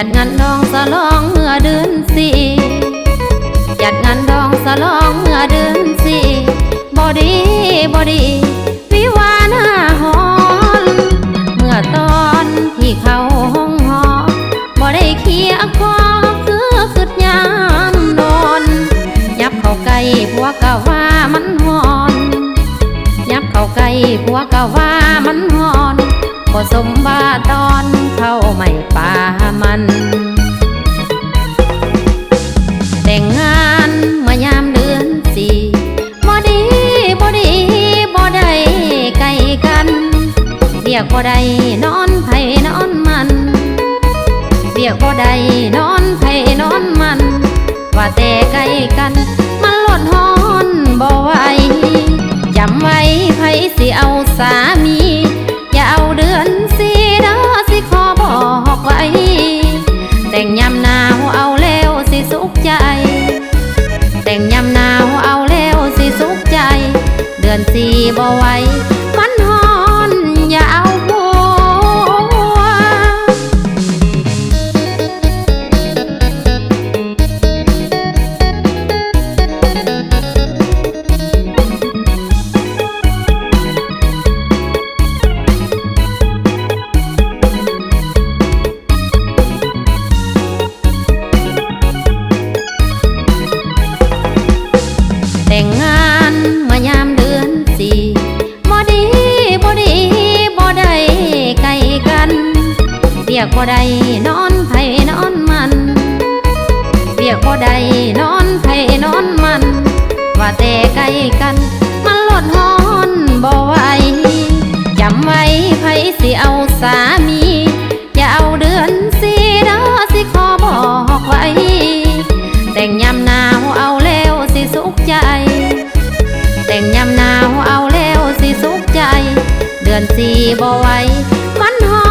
จัดงานดองสลองเมื่อเดือนสี่จัดงานดองสลองเมื่อเดือนสี่บอดีวิวาหน้าหอนเมื่อตอนที่เข้าห้องหอบ่ได้เคียคอคืดยามนอนยับเข้าใกล้ผัวก็ว่ามันหอนยับเข้าใกล้ผัวก็ว่ามันหอนบ่สมบาตอนเข้าไม่ป่ามันแต่งงานเมื่อยามเดือนสี่บ่ได้ไกลกันเรียกบ่ได้นอนไผนอนมันเรียกบ่ได้นอนไผนอนมันว่าแต่ไกลกันมันลดฮอนบ่ไหวจำไว้ไผสิเอาสามีอย่าเอาเดือนสี่เด้อสิขอบอกไว้แต่งยามหนาวเอาแล้วสิสุขใจแต่งยามหนาวเอาแล้วสิสุขใจเดือนสี่บ่ไหวมันฮอนอย่าเอาผัวแต่งงานเมื่อยามเดือนสี่บ่ได้ไกลกันเรียกบ่ได้นอนไผนอนมันเรียกบ่ได้นอนไผนอนมันว่าแต่ไกลกันมันลดฮอนบ่ไหวจำไว้ไผสิเอาสามีอย่าเอาเดือนสี่เด้อสิขอบอกไว้แต่งยามหนาวเอาแล้วสิสุขใจแต่งยามหนาวเอาแล้วสิสุขใจเดือนสี่บ่ไหวมันฮอ